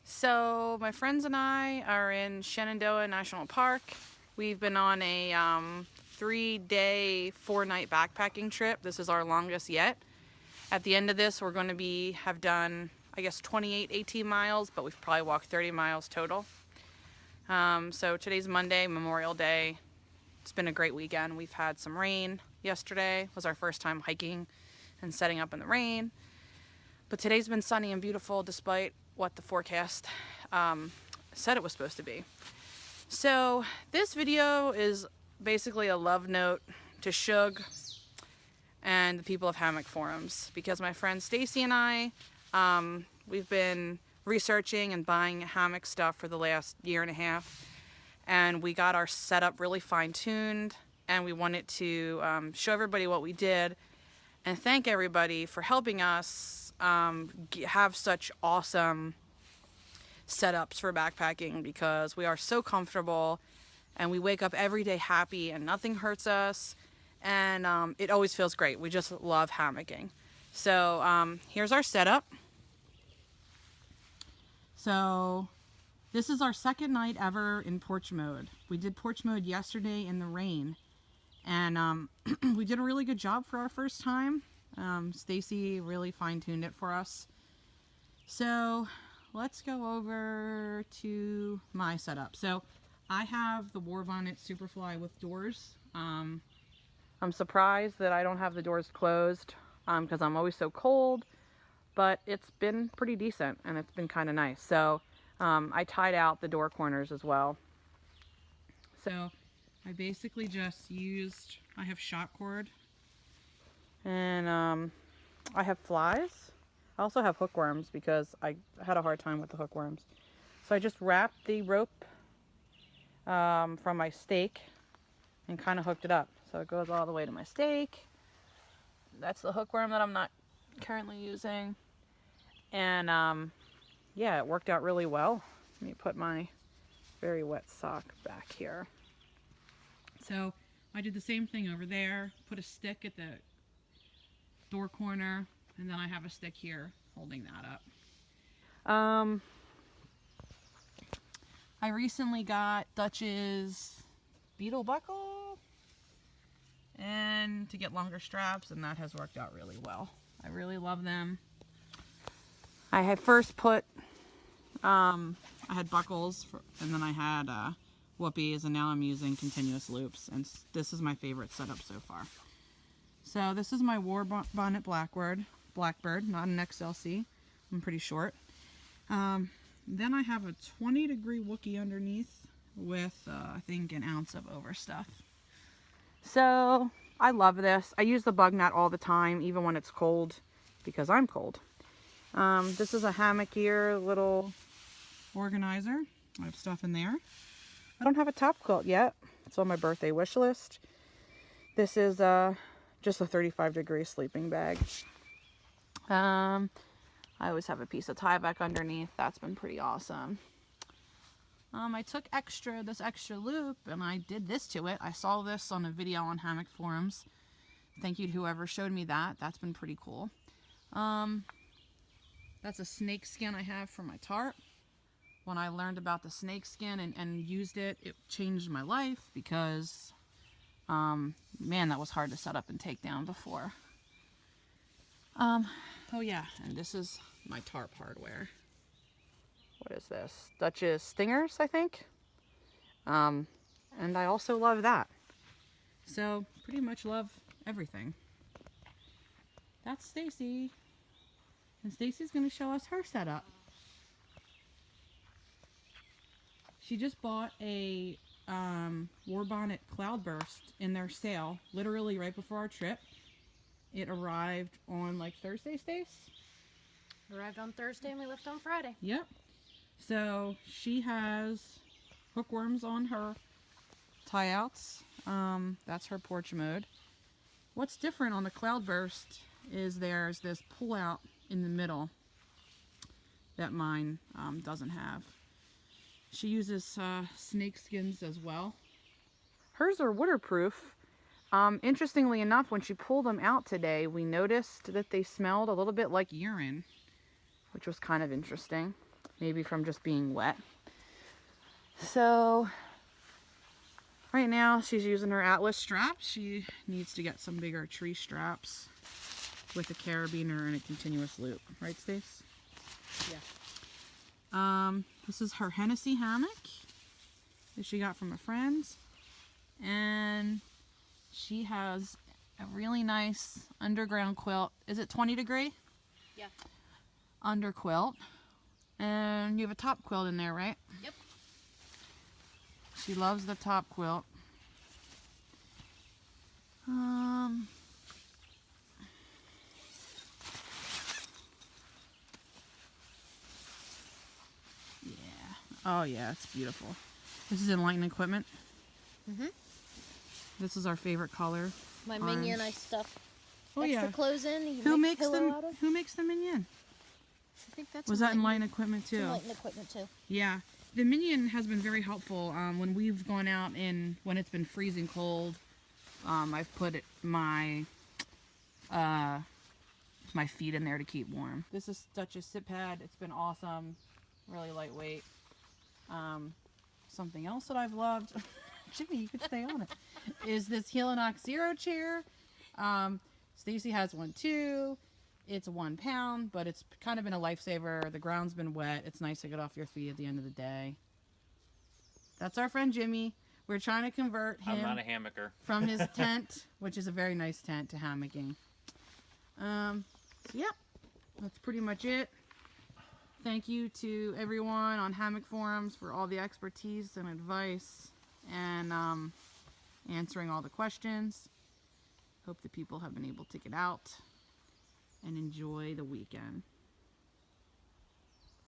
So my friends and I are in Shenandoah National Park. We've been on a 3-day, 4-night backpacking trip. This is our longest yet. At the end of this, we're going to have done, I guess, 18 miles, but we've probably walked 30 miles total. So today's Monday, Memorial Day. It's been a great weekend. We've had some rain. Yesterday was our first time hiking and setting up in the rain. But today's been sunny and beautiful despite what the forecast said it was supposed to be. So this video is basically a love note to Shug and the people of Hammockforums, because my friend Stacy and I, we've been researching and buying hammock stuff for the last year and a half, and we got our setup really fine-tuned, and we wanted to show everybody what we did and thank everybody for helping us have such awesome setups for backpacking, because we are so comfortable and we wake up every day happy and nothing hurts us, and it always feels great. We just love hammocking. So here's our setup. So this is our second night ever in porch mode. We did porch mode yesterday in the rain, and we did a really good job for our first time. Stacy really fine-tuned it for us. So let's go over to my setup. So I have the War Bonnet Superfly with doors. I'm surprised that I don't have the doors closed because I'm always so cold, but it's been pretty decent and it's been kind of nice. So I tied out the door corners as well. So I basically just used, I have shot cord, and I have flies. I also have hookworms because I had a hard time with the hookworms. So I just wrapped the rope from my stake and kind of hooked it up. So it goes all the way to my stake. That's the hookworm that I'm not currently using. And yeah, it worked out really well. Let me put my very wet sock back here. So I did the same thing over there, put a stick at the door corner, and then I have a stick here holding that up. I recently got Dutch's beetle buckle and to get longer straps, and that has worked out really well. I really love them. I had first put I had buckles and then I had whoopies, and now I'm using continuous loops, and this is my favorite setup so far. So this is my War Bonnet Blackbird, not an XLC. I'm pretty short. Then I have a 20-degree Wookie underneath with I think an ounce of overstuff. So I love this. I use the bug net all the time, even when it's cold, because I'm cold. This is a hammock gear little organizer. I have stuff in there. I don't have a top quilt yet. It's on my birthday wish list. This is just a 35-degree sleeping bag. I always have a piece of tie back underneath. That's been pretty awesome. I took this extra loop and I did this to it. I saw this on a video on Hammockforums. Thank you to whoever showed me that. That's been pretty cool. That's a snake skin I have for my tarp. When I learned about the snake skin and used it, it changed my life, because man, that was hard to set up and take down before. Oh yeah, and this is my tarp hardware. What is this? Dutch's Stingers, I think. And I also love that. So pretty much love everything. That's Stacy. And Stacy's going to show us her setup. She just bought a War Bonnet Cloudburst in their sale, literally right before our trip. It arrived on like Thursday, Stace? Arrived on Thursday and we left on Friday. Yep. So she has hookworms on her tie-outs. That's her porch mode. What's different on the Cloudburst is there's this pull-out in the middle that mine doesn't have. She uses snake skins as well. Hers are waterproof. Interestingly enough, when she pulled them out today, we noticed that they smelled a little bit like urine, which was kind of interesting. maybe from just being wet. So right now she's using her Atlas straps. She needs to get some bigger tree straps with a carabiner and a continuous loop. Right, Stace? Yeah. This is her Hennessy hammock that she got from a friend. And she has a really nice underground quilt. Is it 20 degree? Yeah. Under quilt. And you have a top quilt in there, right? Yep. She loves the top quilt. Yeah. Oh yeah, it's beautiful. This is Enlightened Equipment. Mhm. This is our favorite color. My Orange. minion, I stuff Oh extra yeah. clothes in. You Who make makes pillow out them? of. Who makes the minion? I think that's Was that Enlightened Equipment too? Enlightened Equipment too. Yeah, the minion has been very helpful when we've gone out when it's been freezing cold. I've put my feet in there to keep warm. This is Dutch's sit pad. It's been awesome, really lightweight. Something else that I've loved, Jimmy, you could stay on it, is this Helinox Zero chair. Stacy has one too. It's 1 pound, but it's kind of been a lifesaver. The ground's been wet. It's nice to get off your feet at the end of the day. That's our friend Jimmy. We're trying to convert him I'm not a hammocker. from his tent, which is a very nice tent, to hammocking. So yeah, that's pretty much it. Thank you to everyone on Hammockforums for all the expertise and advice and answering all the questions. Hope that people have been able to get out and enjoy the weekend.